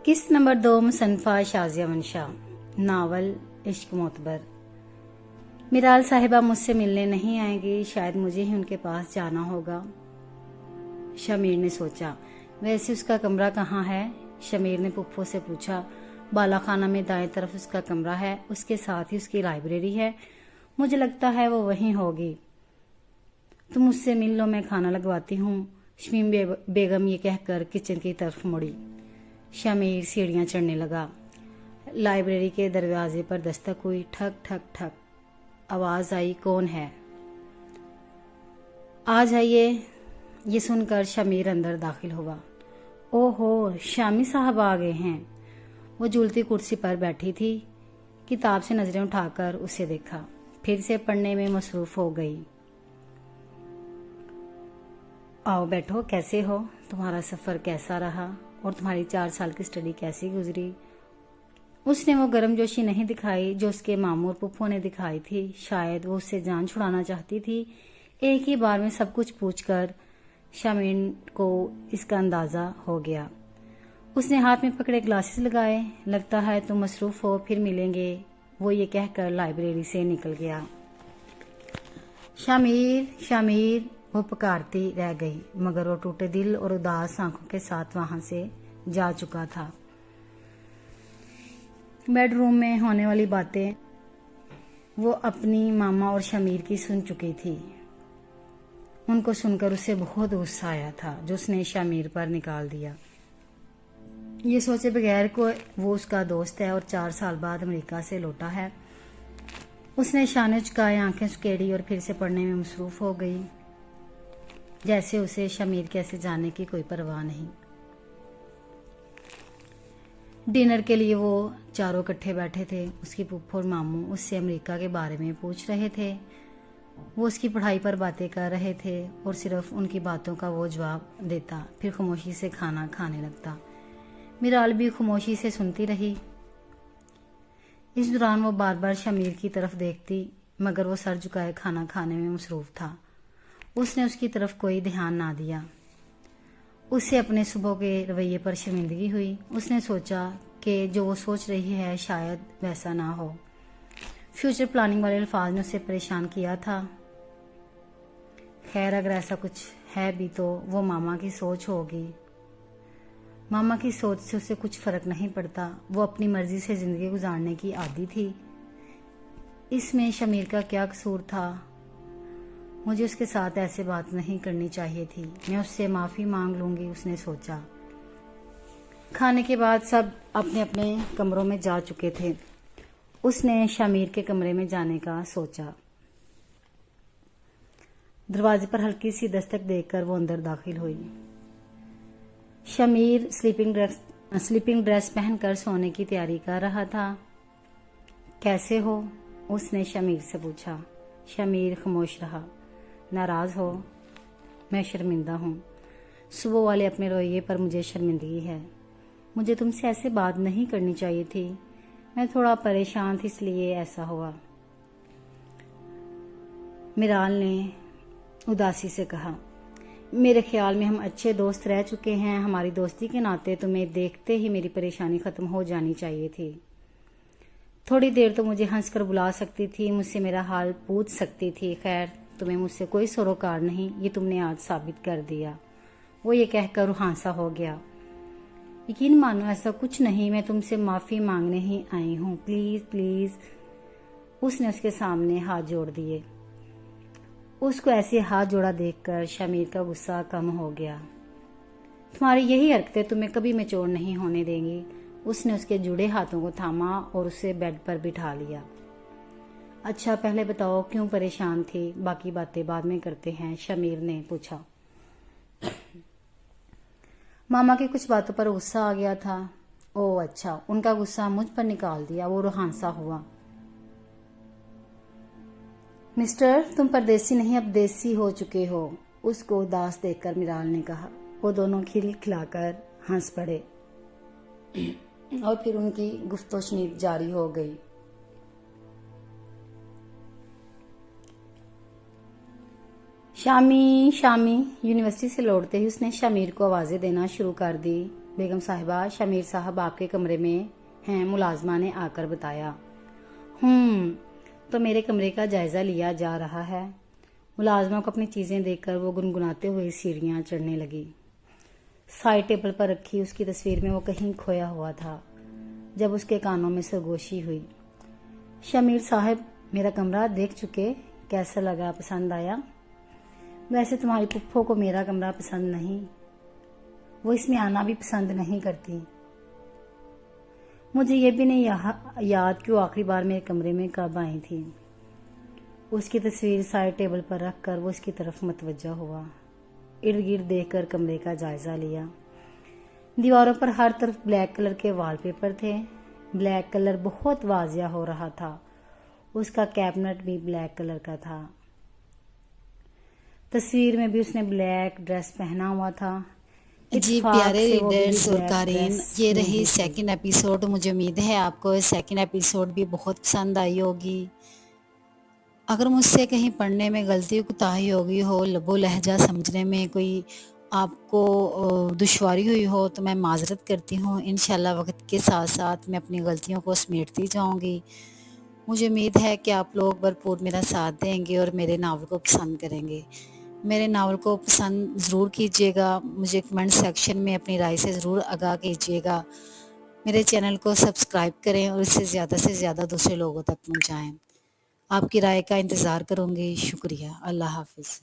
किस्त नंबर 2 मुसन्फा शाजिया मंशा। नावल इश्क मोतबर। मिराल साहिबा मुझसे मिलने नहीं आएंगी, शायद मुझे ही उनके पास जाना होगा। शमीर ने सोचा, वैसे उसका कमरा कहाँ है? शमीर ने पुप्पो से पूछा। बालाखाना में दाएं तरफ उसका कमरा है, उसके साथ ही उसकी लाइब्रेरी है। मुझे लगता है वो वहीं होगी। तुम मुझसे मिल लो, मैं खाना लगवाती हूँ। शमीम बेगम ये कहकर किचन की तरफ मुड़ी। शमीर सीढ़ियां चढ़ने लगा। लाइब्रेरी के दरवाजे पर दस्तक हुई। ठक ठक ठक आवाज आई। कौन है? आ जाइए। ये सुनकर शमीर अंदर दाखिल हुआ। ओहो, शामी साहब आ गए हैं। वो झूलती कुर्सी पर बैठी थी। किताब से नजरें उठाकर उसे देखा, फिर से पढ़ने में मसरूफ हो गई। आओ बैठो, कैसे हो? तुम्हारा सफर कैसा रहा और तुम्हारी 4 साल की स्टडी कैसी गुजरी? उसने वो गर्मजोशी नहीं दिखाई जो उसके मामूर पुप्पो ने दिखाई थी। शायद वो उससे जान छुड़ाना चाहती थी। एक ही बार में सब कुछ पूछकर शमीर को इसका अंदाजा हो गया। उसने हाथ में पकड़े ग्लासेस लगाए। लगता है तुम मसरूफ हो, फिर मिलेंगे, वो ये कहकर लाइब्रेरी से निकल गया। शमीर शमीर वो पुकारती रह गई, मगर वो टूटे दिल और उदास आंखों के साथ वहां से जा चुका था। बेडरूम में होने वाली बातें वो अपनी मामा और शमीर की सुन चुकी थी। उनको सुनकर उसे बहुत गुस्सा आया था, जो उसने शमीर पर निकाल दिया। ये सोचे बगैर को वो उसका दोस्त है और 4 साल बाद अमेरिका से लौटा है। उसने शाने झुकाए, आंखें सुकेड़ी और फिर से पढ़ने में मसरूफ हो गई, जैसे उसे शमीर कैसे जाने की कोई परवाह नहीं। डिनर के लिए वो चारों इकट्ठे बैठे थे। उसकी पुप्पो और मामू उससे अमेरिका के बारे में पूछ रहे थे। वो उसकी पढ़ाई पर बातें कर रहे थे और सिर्फ उनकी बातों का वो जवाब देता, फिर खामोशी से खाना खाने लगता। मिराल भी खामोशी से सुनती रही। इस दौरान वो बार बार शमीर की तरफ देखती, मगर वो सर झुकाए खाना खाने में मसरूफ था। उसने उसकी तरफ कोई ध्यान ना दिया। उसे अपने सुबह के रवैये पर शर्मिंदगी हुई। उसने सोचा कि जो वो सोच रही है शायद वैसा ना हो। फ्यूचर प्लानिंग वाले अल्फाज ने उसे परेशान किया था। खैर, अगर ऐसा कुछ है भी तो वो मामा की सोच होगी। मामा की सोच से उसे कुछ फर्क नहीं पड़ता। वो अपनी मर्जी से जिंदगी गुजारने की आदी थी। इसमें शमीर का क्या कसूर था? मुझे उसके साथ ऐसे बात नहीं करनी चाहिए थी। मैं उससे माफी मांग लूंगी, उसने सोचा। खाने के बाद सब अपने अपने कमरों में जा चुके थे। उसने शमीर के कमरे में जाने का सोचा। दरवाजे पर हल्की सी दस्तक देखकर वो अंदर दाखिल हुई। शमीर स्लीपिंग ड्रेस पहनकर सोने की तैयारी कर रहा था। कैसे हो? उसने शमीर से पूछा। शमीर खामोश रहा। नाराज हो? मैं शर्मिंदा हूँ। सुबह वाले अपने रवैये पर मुझे शर्मिंदगी है। मुझे तुमसे ऐसे बात नहीं करनी चाहिए थी। मैं थोड़ा परेशान थी, इसलिए ऐसा हुआ। मिराल ने उदासी से कहा। मेरे ख्याल में हम अच्छे दोस्त रह चुके हैं। हमारी दोस्ती के नाते तुम्हें देखते ही मेरी परेशानी खत्म हो जानी चाहिए थी। थोड़ी देर तो मुझे हंसकर बुला सकती थी, मुझसे मेरा हाल पूछ सकती थी। खैर, तुम्हें मुझसे कोई सरोकार नहीं, ये तुमने आज साबित कर दिया। वो ये कहकर रुहांसा हो गया। यकीन मानो, ऐसा कुछ नहीं। मैं तुमसे माफी मांगने ही आई हूँ। Please please. उसने उसके सामने हाथ जोड़ दिए। उसको ऐसे हाथ जोड़ा देखकर शमीर का गुस्सा कम हो गया। तुम्हारी यही हरकतें तुम्हें कभी मैच्योर नहीं होने देंगी। उसने उसके जुड़े हाथों को थामा और उसे बेड पर बिठा लिया। अच्छा, पहले बताओ क्यों परेशान थी? बाकी बातें बाद में करते हैं, शमीर ने पूछा। मामा की कुछ बातों पर गुस्सा आ गया था। ओह अच्छा, उनका गुस्सा मुझ पर निकाल दिया। वो रुहांसा हुआ। मिस्टर, तुम परदेसी नहीं अब देसी हो चुके हो, उसको उदास देखकर मिराल ने कहा। वो दोनों खिलखिलाकर हंस पड़े और फिर उनकी गुफ्तगू जारी हो गई। शामी यूनिवर्सिटी से लौटते ही उसने शमीर को आवाजें देना शुरू कर दी। बेगम साहिबा, शमीर साहब आपके कमरे में हैं, मुलाजमा ने आकर बताया। तो मेरे कमरे का जायजा लिया जा रहा है। मुलाजमा को अपनी चीजें देखकर वो गुनगुनाते हुए सीढ़ियां चढ़ने लगी। साइड टेबल पर रखी उसकी तस्वीर में वो कहीं खोया हुआ था। जब उसके कानों में सरगोशी हुई, शमीर साहब मेरा कमरा देख चुके, कैसा लगा, पसंद आया? वैसे तुम्हारी पुप्पो को मेरा कमरा पसंद नहीं, वो इसमें आना भी पसंद नहीं करती। मुझे ये भी नहीं याद कि वो आखिरी बार मेरे कमरे में कब आई थी। उसकी तस्वीर साइड टेबल पर रखकर वो उसकी तरफ मतवज्जा हुआ। इर्द गिर्द देखकर कमरे का जायजा लिया। दीवारों पर हर तरफ ब्लैक कलर के वॉलपेपर थे। ब्लैक कलर बहुत वाजिया हो रहा था। उसका कैबिनेट भी ब्लैक कलर का था। तस्वीर में भी उसने ब्लैक ड्रेस पहना हुआ था। जी प्यारे रीडर्स और कारीन, ये रही सेकंड एपिसोड। मुझे उम्मीद है आपको सेकंड एपिसोड भी बहुत पसंद आई होगी। अगर मुझसे कहीं पढ़ने में गलती कोताही होगी हो, लबो लहजा समझने में कोई आपको दुश्वारी हुई हो, तो मैं माजरत करती हूँ। इंशाल्लाह वक्त के साथ साथ मैं अपनी गलतियों को समेटती जाऊँगी। मुझे उम्मीद है कि आप लोग भरपूर मेरा साथ देंगे और मेरे नावल को पसंद करेंगे। मेरे नावल को पसंद ज़रूर कीजिएगा। मुझे कमेंट सेक्शन में अपनी राय से ज़रूर आगाह कीजिएगा। मेरे चैनल को सब्सक्राइब करें और इसे ज़्यादा से ज़्यादा दूसरे लोगों तक पहुँचाएँ। आपकी राय का इंतज़ार करूँगी। शुक्रिया। अल्लाह हाफ़िज़।